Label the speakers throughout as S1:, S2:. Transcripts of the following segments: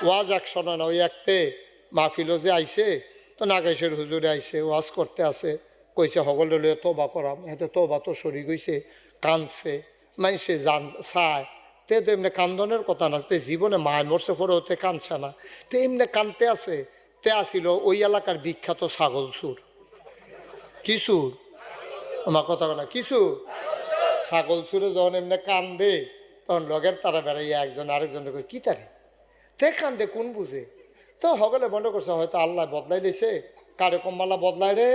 S1: ওয়াজ একশনে না, ওই একতে মাহফিলও যে আইছে, তো নাগেশের হুজুরে আইছে, ওয়াজ করতে আছে, কইছে সকলে লইয়া তোবা করাম, এতে তোবা তো সরি গইছে, কানছে, মানুষে জান চায়, তে তো এমনি কান্দনের কথা না, তে জীবনে মায় মরছে পরে ওতে কানছে না, তে এমনি কানতে আছে। তে আসিল ওই এলাকার বিখ্যাত ছাগল চুর। কি চুর? আমার কথা বলা কি চুর? ছাগল চুরে যখন এমনি কান্দে, তখন লগের তারা বেড়াইয়া একজন আরেকজনের কই কি তারে তে কান্দে কোন বুঝে, তো সকলে মনে করছে হয়তো আল্লাহ বদলাই লেছে, কারে কম্মালা বদলায় রে,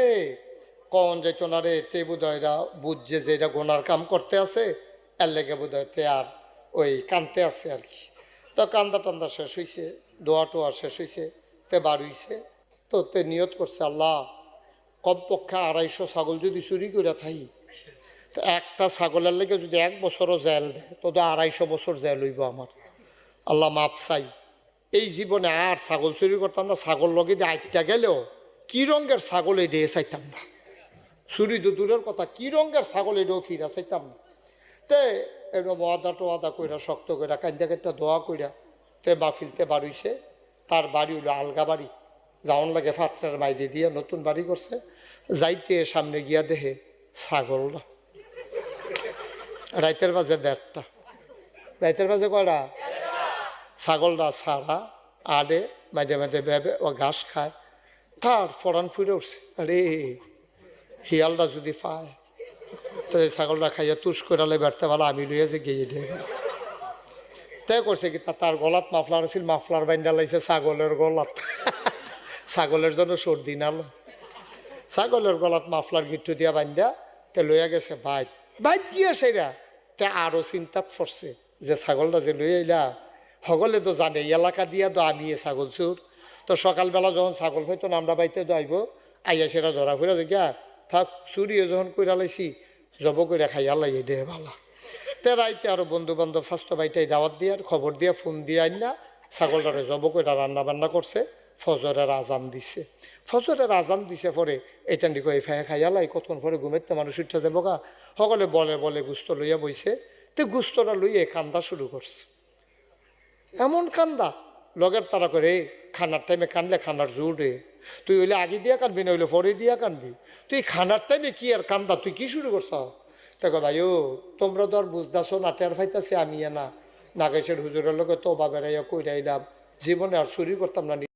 S1: কন যাইতো না রে, তে বোধহয়রা বুঝছে যে এটা গোনার কাম করতে আছে, এর লেগে বোধহয় তে আর ওই কানতে আছে আর কি। তো কান্দা টান্দা শেষ হয়েছে, দোয়া টোয়া শেষ হয়েছে, তে বার হইছে, তো তে নিয়ত করছে আল্লাহ কমপক্ষে 250 ছাগল যদি চুরি করে থাকি, তো একটা ছাগলের লেগে যদি 1 বছরও জেল দেয়, তো 250 বছর জেল হইব আমার। আল্লাহ মাপ চাই, এই জীবনে আর ছাগল চুরি করতাম না, ছাগল লগে দিয়ে আটটা গেলেও কি রঙের ছাগল এই দিয়ে চাইতাম না, চুরি তো দূরের কথা, কি রঙের ছাগল এটাও ফিরা চাইতাম না। তে এরকম ওয়াদা টোয়াদা কইরা শক্ত কইরা কান্দা কান্দা দোয়া কইরা তে মাহফিলতে বাড়িছে। তার বাড়ি হইলো আলগা বাড়ি, যাওয়ান লাগে ফাত্রার মাইদে দিয়ে নতুন বাড়ি করছে। যাইতে সামনে গিয়া দেখে ছাগলটা রাইতের বাজে 1:30টা, রাইতের বাজে কয়টা, ছাগলটা ছাড়া আডে মাঝে মাঝে ভেবে ও ঘাস খায়, তার ফরান ফুরে উঠছে, আরে শিয়ালটা যদি পায় তো ছাগলটা খাইয়া তুষ করালে বেড়তে ভালো, আমি লইয়া যে গিয়ে দিয়ে তাই করছে কি, তার গলাত মাফলার আছিল, মাফলার বাইন্দা লাইছে ছাগলের গলাত ছাগলের জন্য সর্দি নাল, ছাগলের গলাত মাফলার গিট্টু দিয়া বাইন্দা তে লইয়া গেছে বাইত। বাইত গিয়া সেরা তে আরো চিন্তাত পড়ছে যে ছাগলটা যে লই আইলা, সকলে তো জানে এলাকা দিয়া তো আমি ছাগল চোর, তো সকালবেলা যখন ছাগল হয়তো আমরা বাইতে তো আইব, আইয়া সেটা ধরা ফিরা যে গিয়া থাক, চুরিও যখন কইরা লাইছি জব কইরা খাইয়া লাগে দে ভালা। তে রাইতে আরো বন্ধু বান্ধব স্বাস্থ্য বাইটাই দাওয়াত দিয়ে খবর দিয়া ফোন দিয়ে আইন না ছাগলটারে জব কইরা রান্না বান্না করছে, ফজরের আজান দিছে। ফজরের আজান দিছে পরে এইটান্ডি কই খাইয়া লাই, কতক্ষণ পরে ঘুমেতে মানুষ উঠতে যাবো গা, সকলে বলে বলে গুস্ত লইয়া বইছে, তে গুস্তটা লইয়া কান্দা শুরু করছে, এমন কান্দা লগের তারা করে খানার টাইমে কানলে খানার জোর রে, তুই হইলে আগে দিয়া কানবি না হইলে পরে দিয়া কানবি, তুই খানার টাইমে কি আর কান্দা, তুই কি শুরু করছ? দেখো ভাই ও তোমরা তো আর বুঝতেছো না, টের ফাইতাছি আমি না, নাগেশের হুজুরের লোকে তো বা বেড়াইয়া কইরাইলাম, জীবনে আর চুরি করতাম না।